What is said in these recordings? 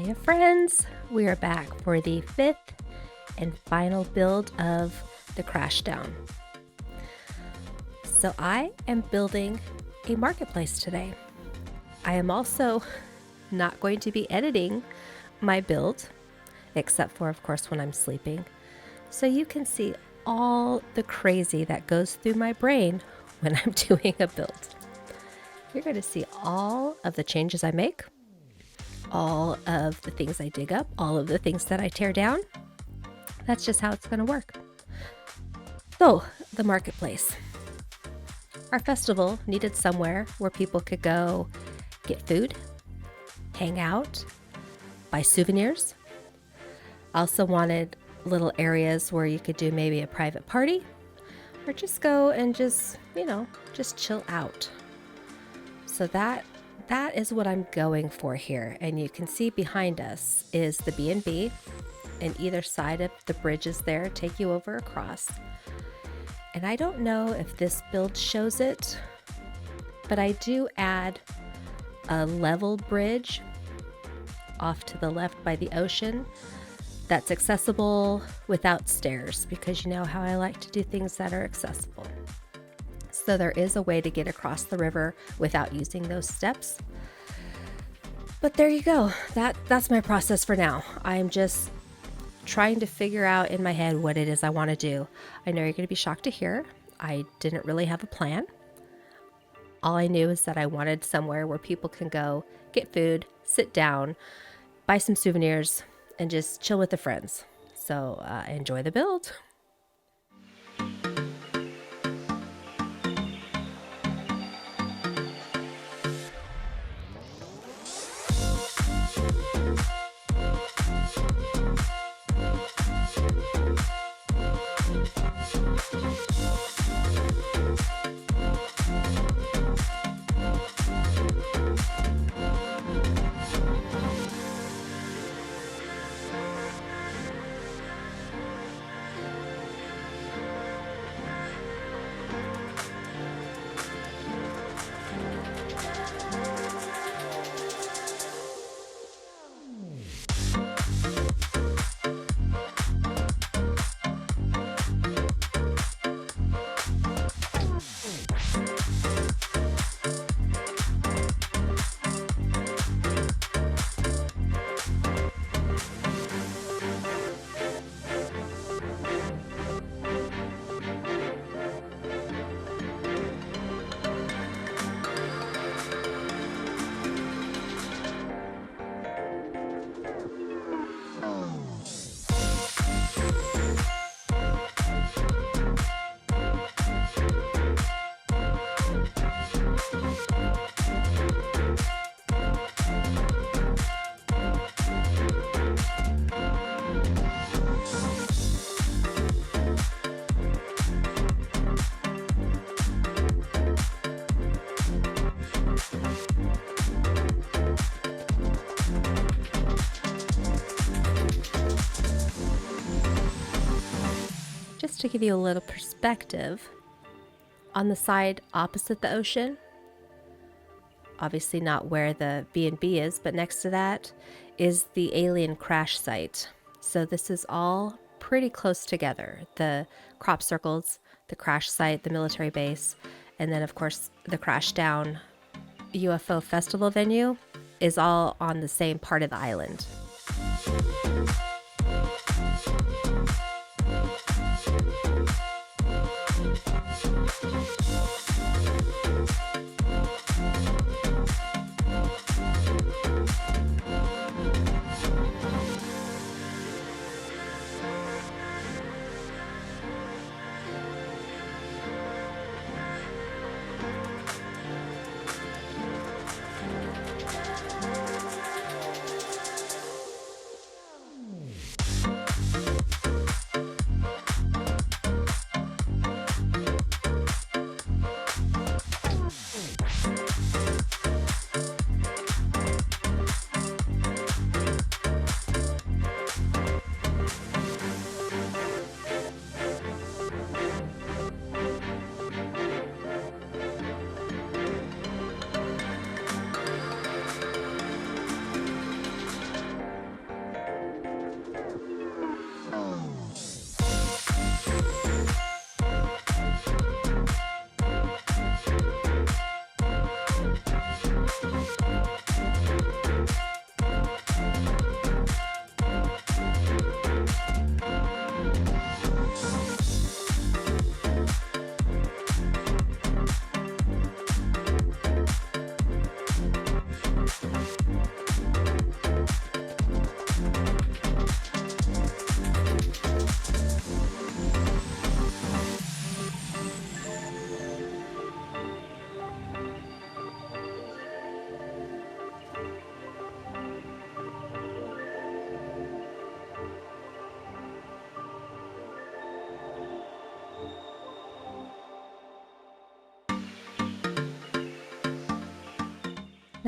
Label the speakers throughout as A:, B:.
A: Hiya friends, we are back for the fifth and final build of the Crashdown. So I am building a marketplace today. I am also not going to be editing my build, except for of course when I'm sleeping. So you can see all the crazy that goes through my brain when I'm doing a build. You're going to see all of the changes I make, all of the things I dig up, all of the things that I tear down. That's just how it's going to work. So, the marketplace. Our festival needed somewhere where people could go get food, hang out, buy souvenirs. Also wanted little areas where you could do maybe a private party or just go and just chill out. So that is what I'm going for here. And you can see behind us is the B&B, and either side of the bridge is there, take you over across. And I don't know if this build shows it, but I do add a level bridge off to the left by the ocean that's accessible without stairs, because you know how I like to do things that are accessible. So there is a way to get across the river without using those steps. But there you go. That's my process for now. I'm just trying to figure out in my head what it is I want to do. I know you're going to be shocked to hear I didn't really have a plan. All I knew is that I wanted somewhere where people can go get food, sit down, buy some souvenirs, and just chill with the friends. So enjoy the build. Just to give you a little perspective, on the side opposite the ocean, obviously not where the B&B is, but next to that is the alien crash site. So this is all pretty close together. The crop circles, the crash site, the military base, and then of course the Crashdown UFO festival venue is all on the same part of the island.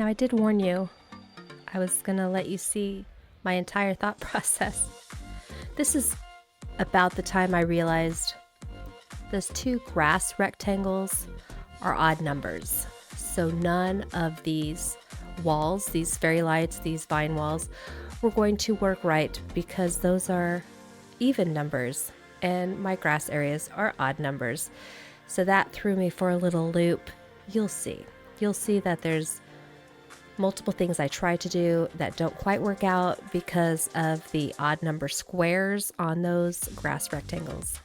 A: Now, I did warn you, I was gonna let you see my entire thought process. This is about the time I realized those two grass rectangles are odd numbers. So none of these walls, these fairy lights, these vine walls, were going to work right because those are even numbers and my grass areas are odd numbers. So that threw me for a little loop. You'll see that there's multiple things I try to do that don't quite work out because of the odd number squares on those grass rectangles.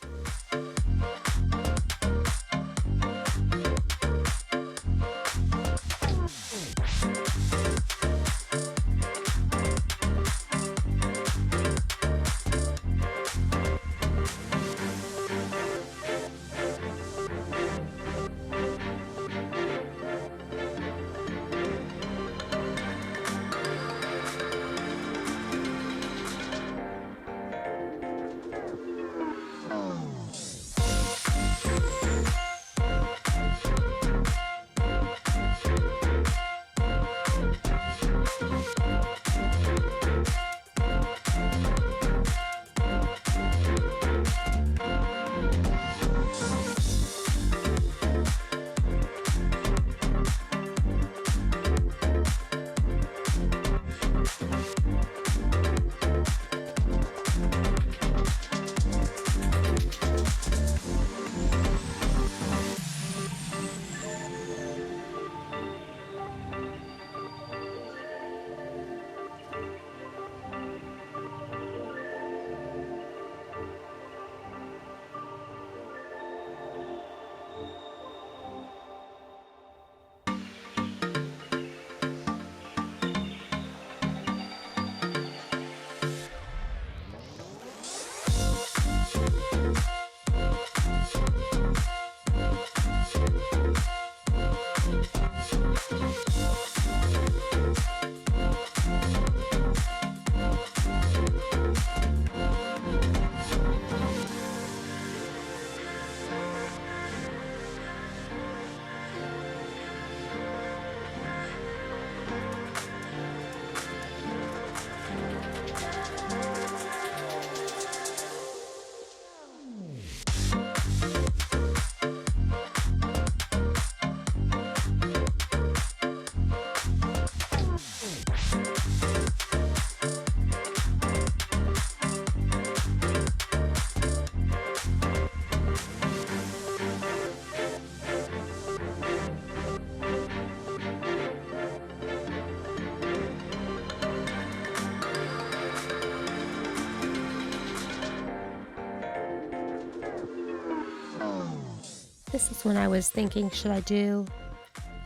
A: This is when I was thinking, should I do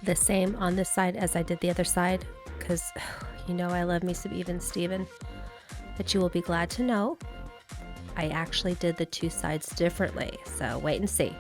A: the same on this side as I did the other side? Because you know I love me some even Steven. But you will be glad to know I actually did the two sides differently. So wait and see.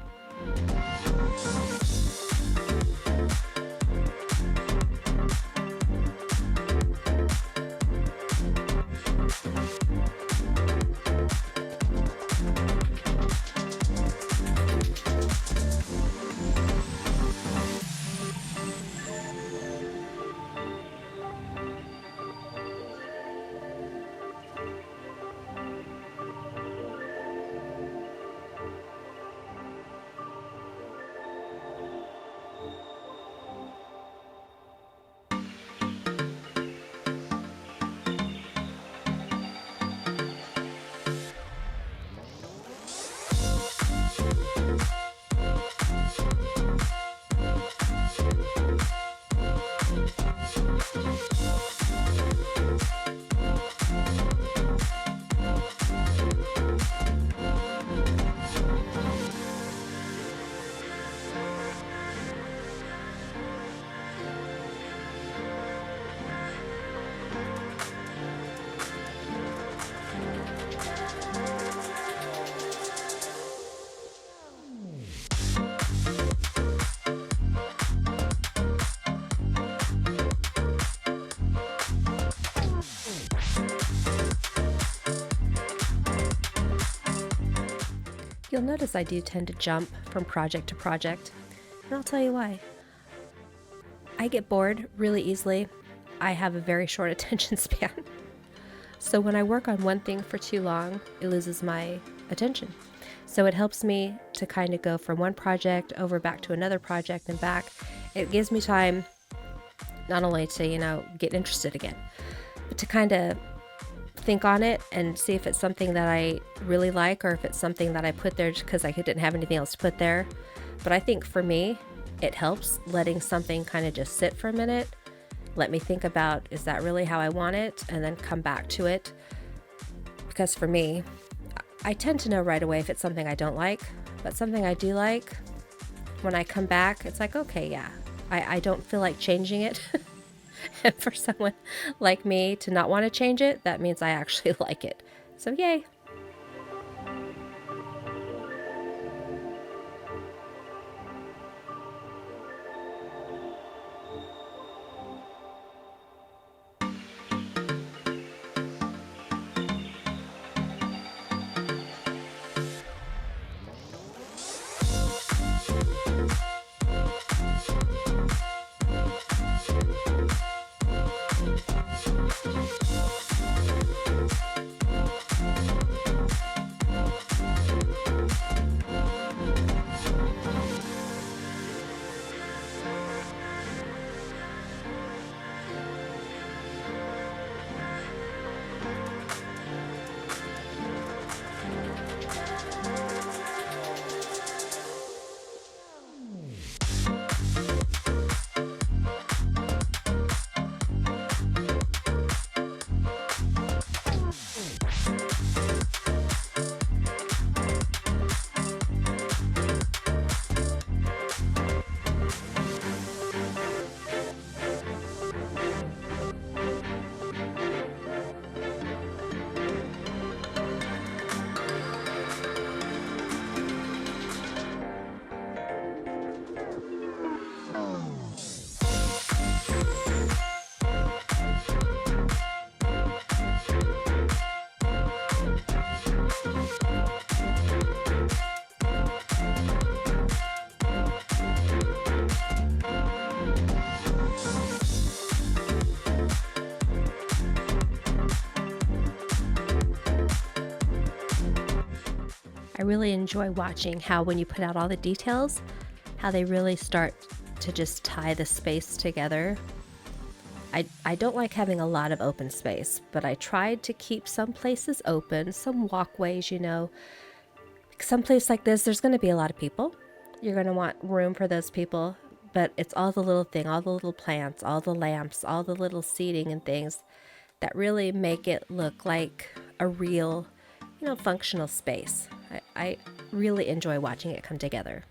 A: You'll notice I do tend to jump from project to project, and I'll tell you why. I get bored really easily. I have a very short attention span. So when I work on one thing for too long, it loses my attention. So it helps me to kind of go from one project over back to another project and back. It gives me time not only to, get interested again, but to kind of think on it and see if it's something that I really like or if it's something that I put there just because I didn't have anything else to put there. But I think for me, it helps letting something kind of just sit for a minute. Let me think about, is that really how I want it? And then come back to it. Because for me, I tend to know right away if it's something I don't like, but something I do like, when I come back, it's like, okay, yeah, I don't feel like changing it. And for someone like me to not want to change it, that means I actually like it. So yay. I really enjoy watching how when you put out all the details, how they really start to just tie the space together. I don't like having a lot of open space, but I tried to keep some places open, some walkways, Some place like this, there's going to be a lot of people. You're going to want room for those people, but it's all the little thing, all the little plants, all the lamps, all the little seating and things that really make it look like a real, functional space. I really enjoy watching it come together.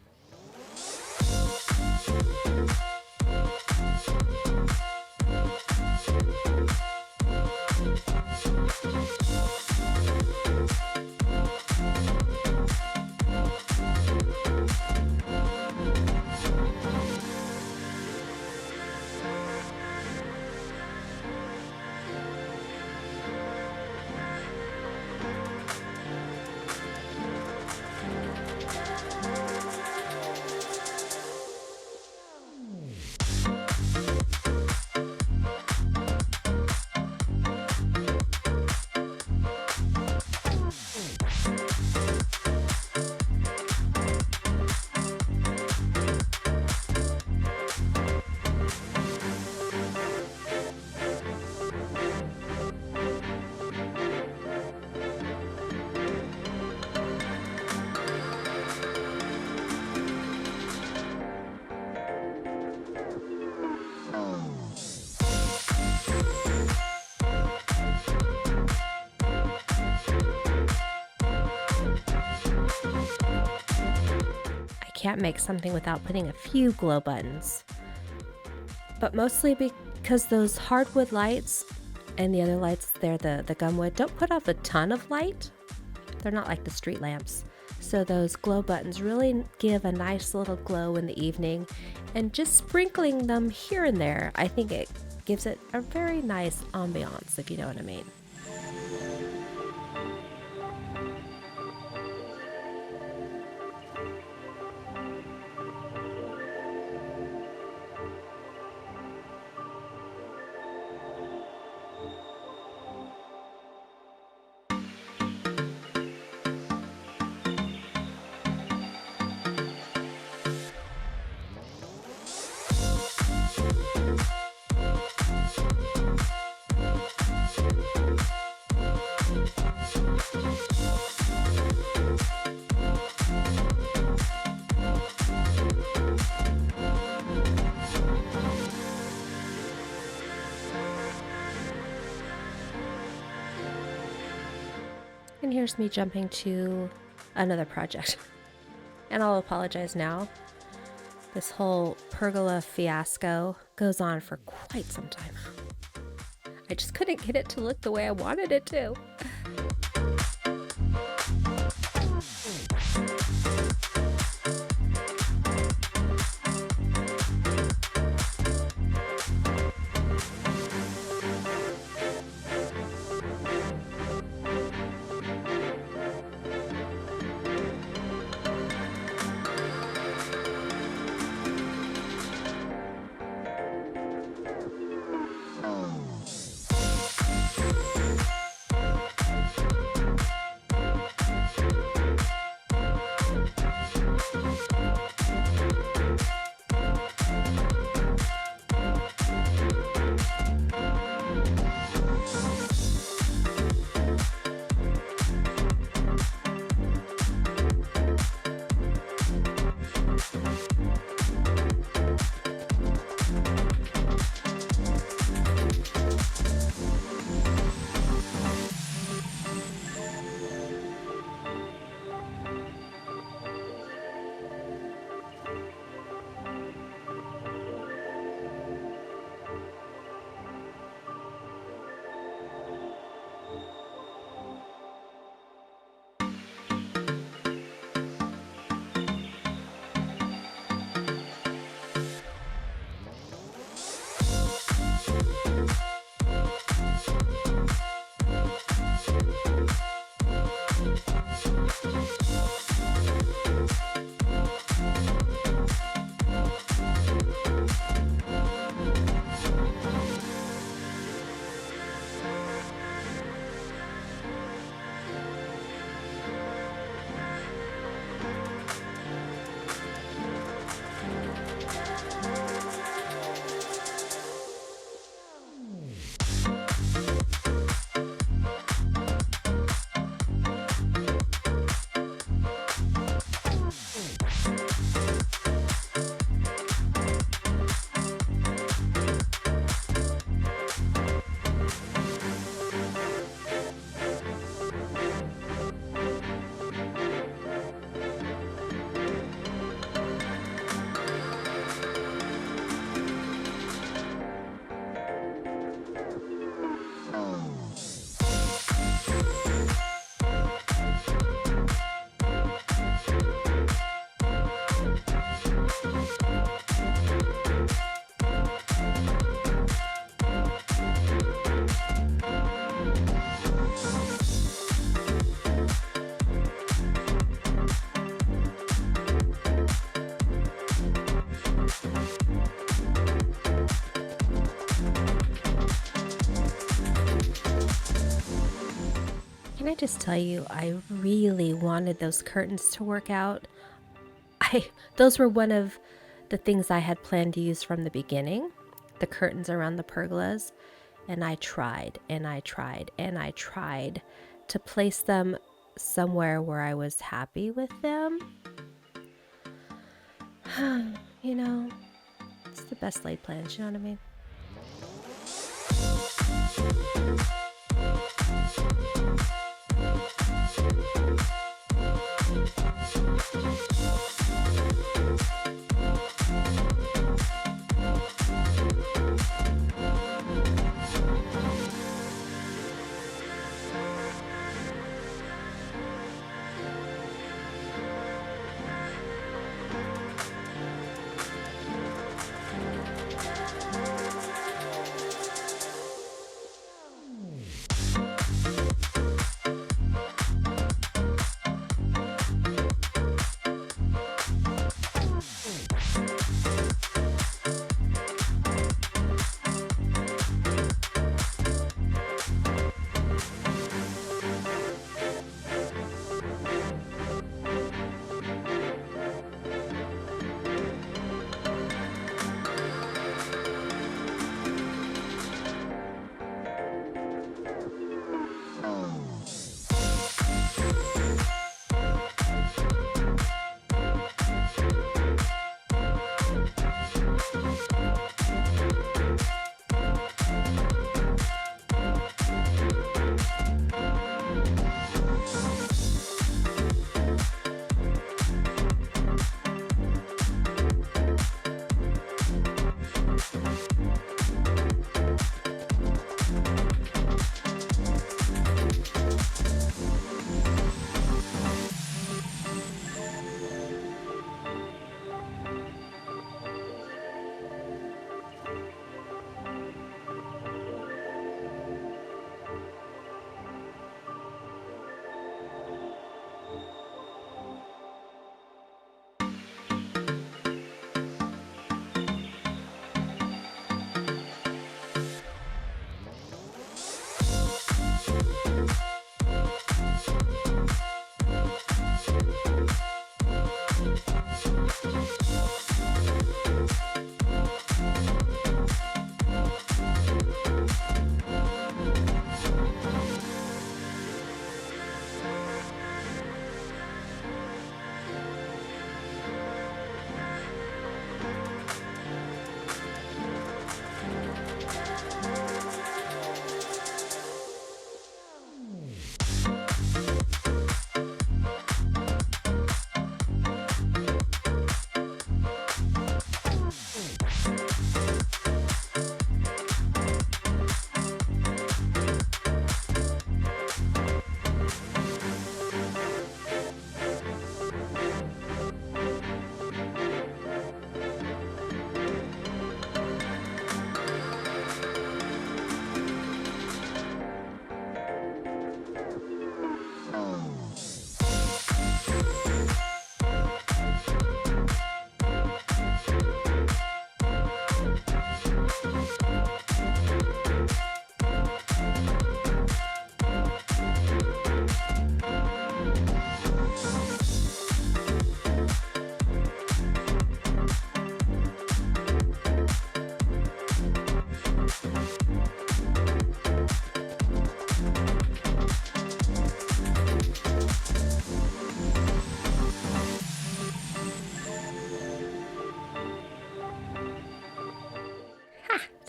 A: Can't make something without putting a few glow buttons. But mostly because those hardwood lights and the other lights there, the gumwood, don't put off a ton of light. They're not like the street lamps. So those glow buttons really give a nice little glow in the evening, and just sprinkling them here and there, I think it gives it a very nice ambiance, if you know what I mean. here's me jumping to another project. And I'll apologize now. This whole pergola fiasco goes on for quite some time. I just couldn't get it to look the way I wanted it to. Can I just tell you, I really wanted those curtains to work out. Those were one of the things I had planned to use from the beginning, the curtains around the pergolas, and I tried and I tried and I tried to place them somewhere where I was happy with them. You know, it's the best laid plans, you know what I mean?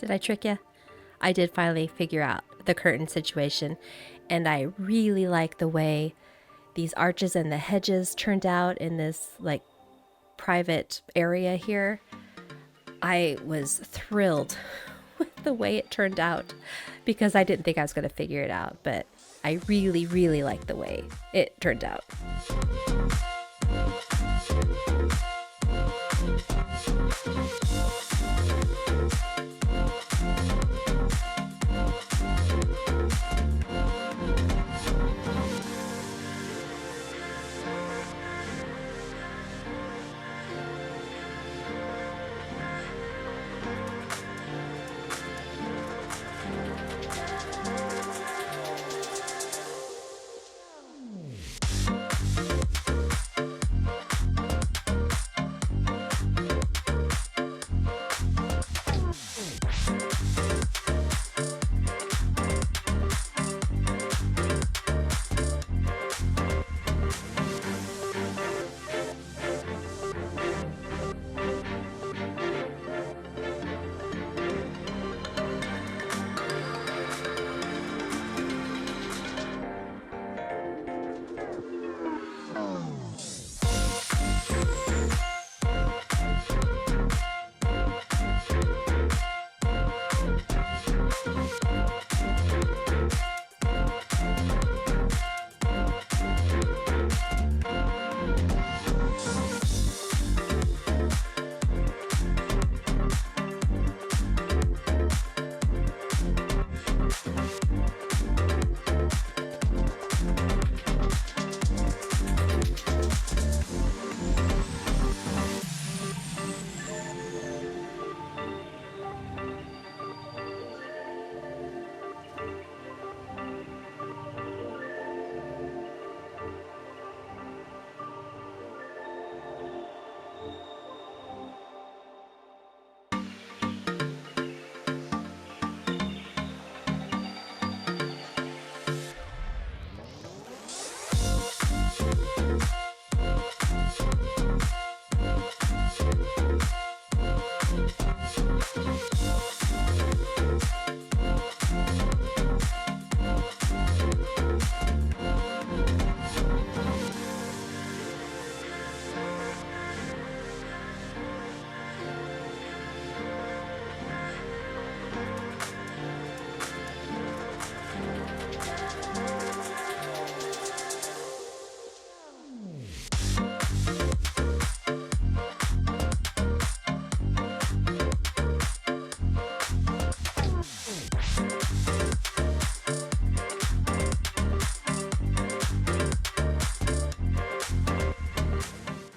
A: Did I trick you? I did finally figure out the curtain situation, and I really like the way these arches and the hedges turned out in this like private area here. I was thrilled with the way it turned out because I didn't think I was going to figure it out, but I really, really like the way it turned out.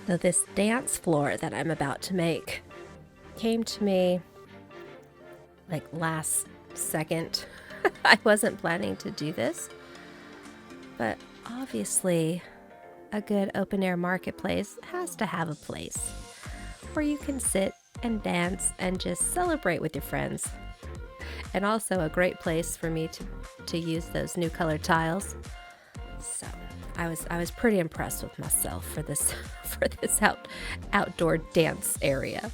A: Now, this dance floor that I'm about to make came to me like last second. I wasn't planning to do this, but obviously a good open air marketplace has to have a place where you can sit and dance and just celebrate with your friends. And also a great place for me to use those new colored tiles. So I was pretty impressed with myself for this outdoor dance area.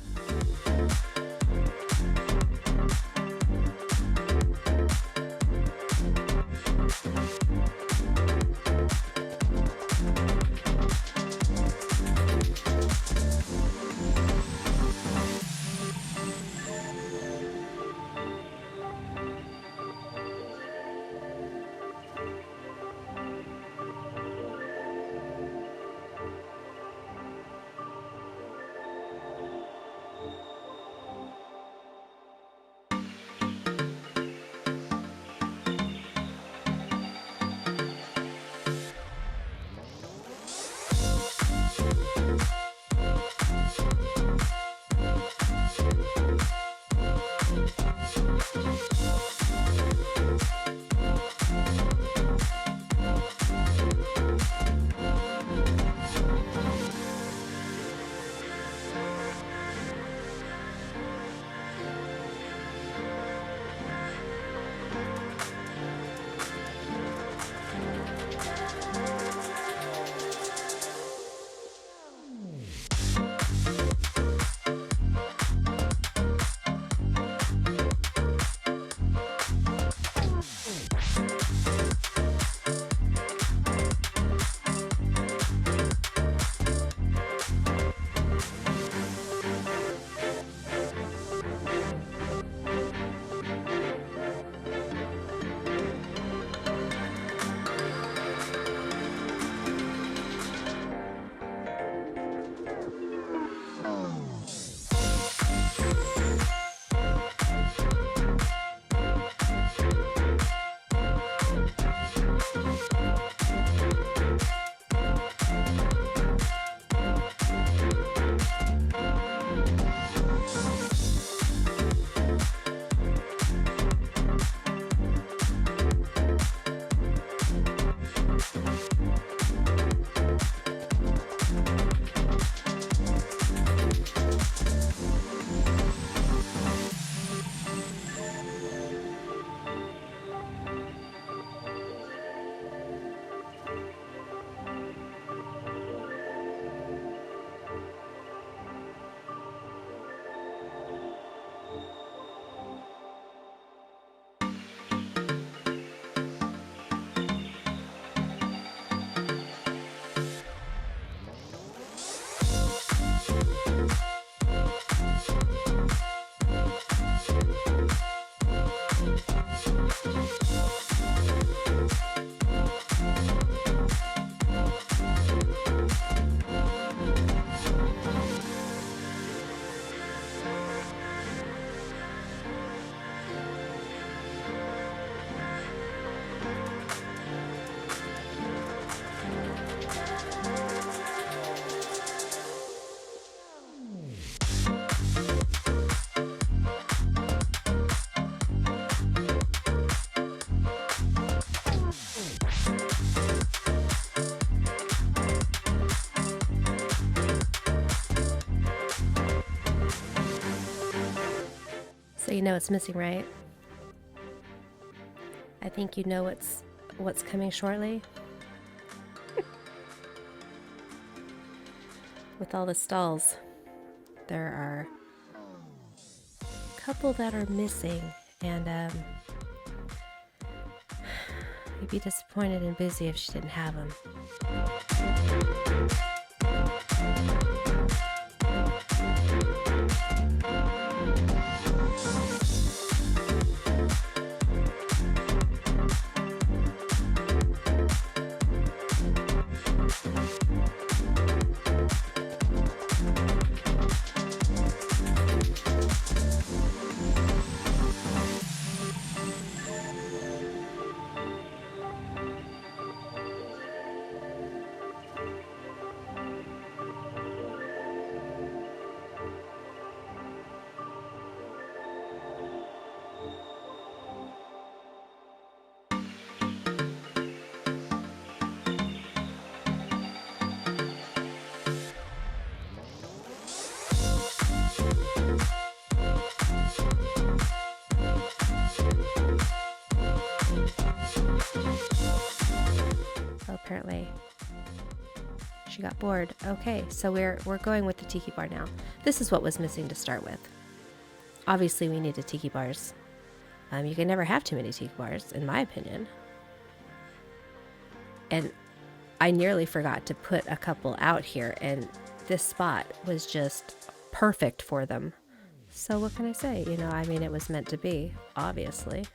A: So you know it's missing, right? I think you know what's coming shortly. With all the stalls, there are a couple that are missing, and you'd be disappointed in Boozy if she didn't have them. Apparently she got bored. Okay, so we're going with the tiki bar now. This is what was missing to start with. Obviously we needed tiki bars. You can never have too many tiki bars, in my opinion. And I nearly forgot to put a couple out here, and this spot was just perfect for them. So what can I say? You know, I mean, it was meant to be, obviously.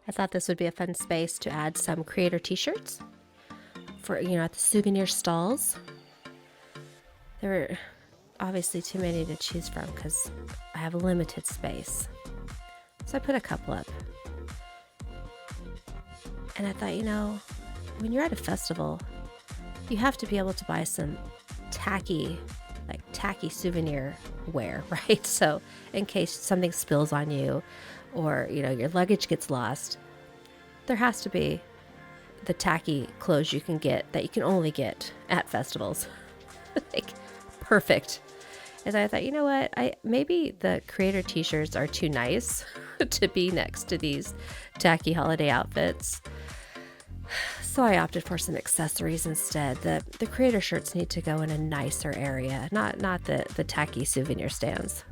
A: I thought this would be a fun space to add some creator t-shirts for, you know, at the souvenir stalls. There were obviously too many to choose from because I have a limited space. So I put a couple up. And I thought, you know, when you're at a festival, you have to be able to buy some tacky souvenir wear, right? So in case something spills on you, or, you know, your luggage gets lost, there has to be the tacky clothes you can get that you can only get at festivals. Like, perfect. And I thought, you know what, maybe the creator t-shirts are too nice to be next to these tacky holiday outfits. So I opted for some accessories instead. The creator shirts need to go in a nicer area, not the tacky souvenir stands.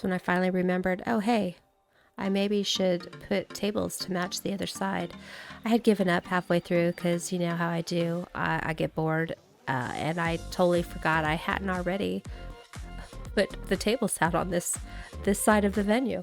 A: when I finally remembered, oh, hey, I maybe should put tables to match the other side. I had given up halfway through because you know how I do. I get bored, and I totally forgot I hadn't already put the tables out on this side of the venue.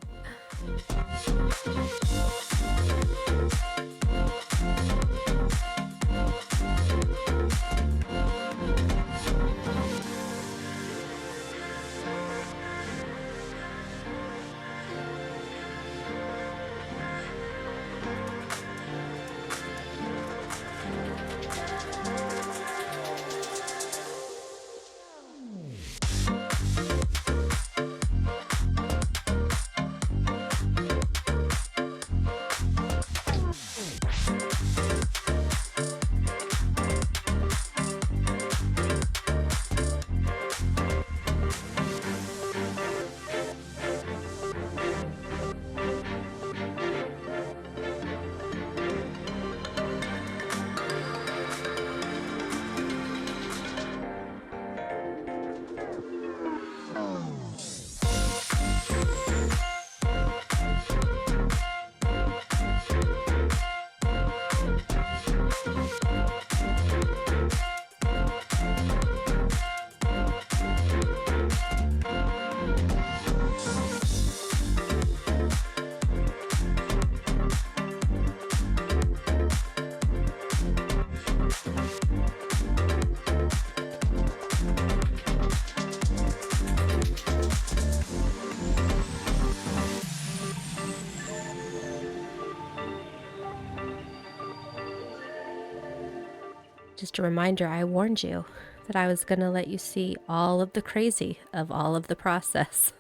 A: Just a reminder, I warned you that I was going to let you see all of the crazy of all of the process.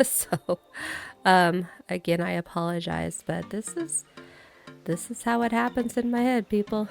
A: So, again, I apologize, but this is how it happens in my head, people.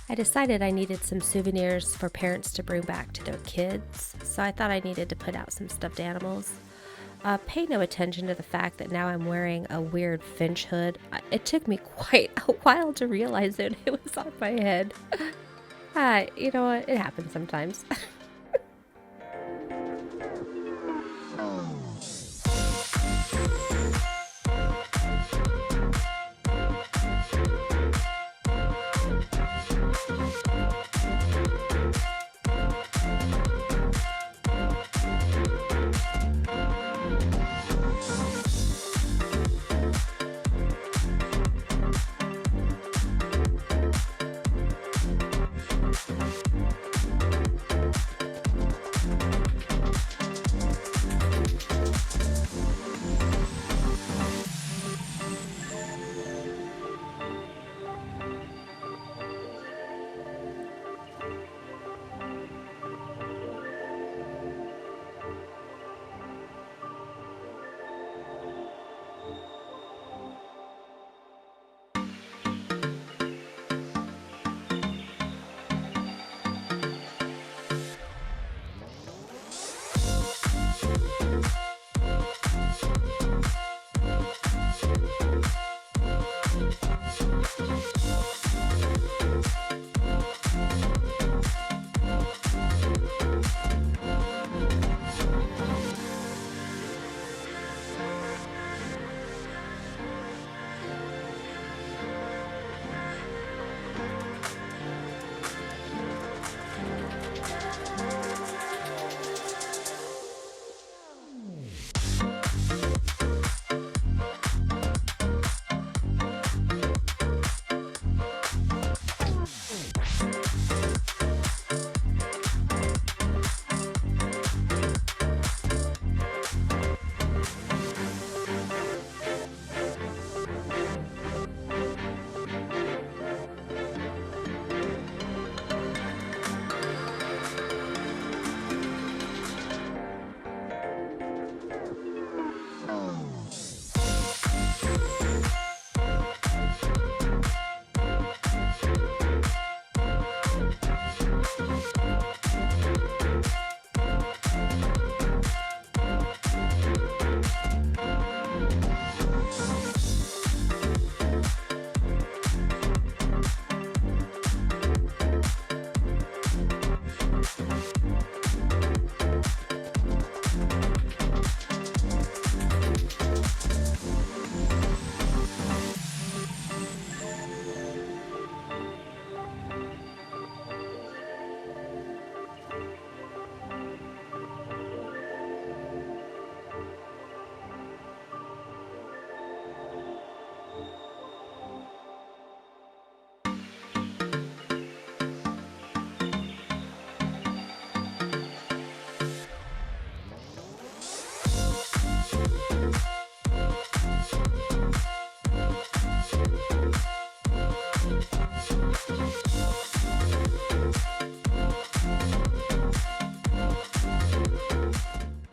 A: I decided I needed some souvenirs for parents to bring back to their kids, so I thought I needed to put out some stuffed animals. Pay no attention to the fact that now I'm wearing a weird finch hood. It took me quite a while to realize that it was on my head. You know what? It happens sometimes.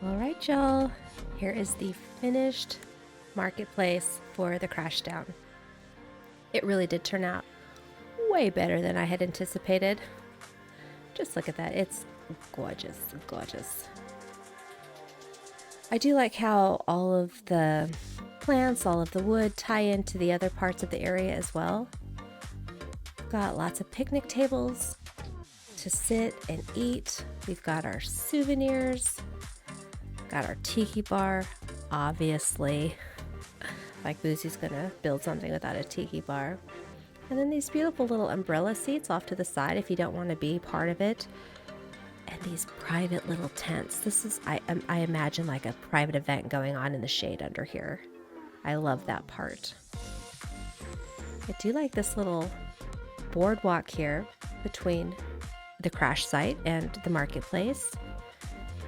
A: Alright, y'all. Here is the finished marketplace for the Crashdown. It really did turn out way better than I had anticipated. Just look at that. It's gorgeous, gorgeous. I do like how all of the plants, all of the wood tie into the other parts of the area as well. Got lots of picnic tables to sit and eat. We've got our souvenirs, got our tiki bar, obviously. Like Boozy's gonna build something without a tiki bar. And then these beautiful little umbrella seats off to the side if you don't want to be part of it. And these private little tents. This is, I imagine, like a private event going on in the shade under here. I love that part. I do like this little boardwalk here between the crash site and the marketplace.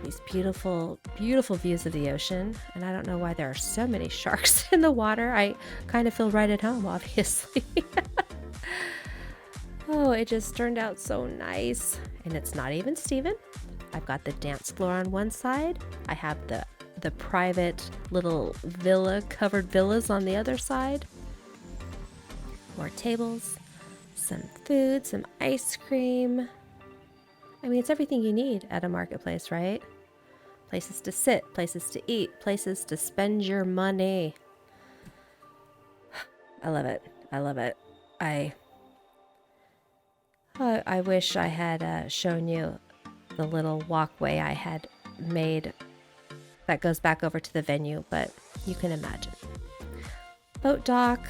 A: These beautiful, beautiful views of the ocean. And I don't know why there are so many sharks in the water. I kind of feel right at home, obviously. Oh, it just turned out so nice. And it's not even Steven. I've got the dance floor on one side. I have the private little villa, covered villas on the other side. More tables, some food, some ice cream. I mean, it's everything you need at a marketplace, right? Places to sit, places to eat, places to spend your money. I love it. I love it. I wish I had shown you the little walkway I had made that goes back over to the venue, but you can imagine. Boat dock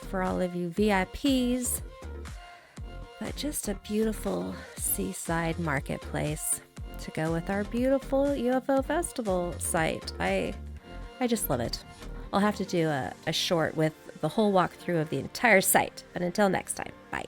A: for all of you VIPs, but just a beautiful seaside marketplace to go with our beautiful UFO festival site. I just love it. I'll have to do a short with the whole walkthrough of the entire site, but until next time, bye.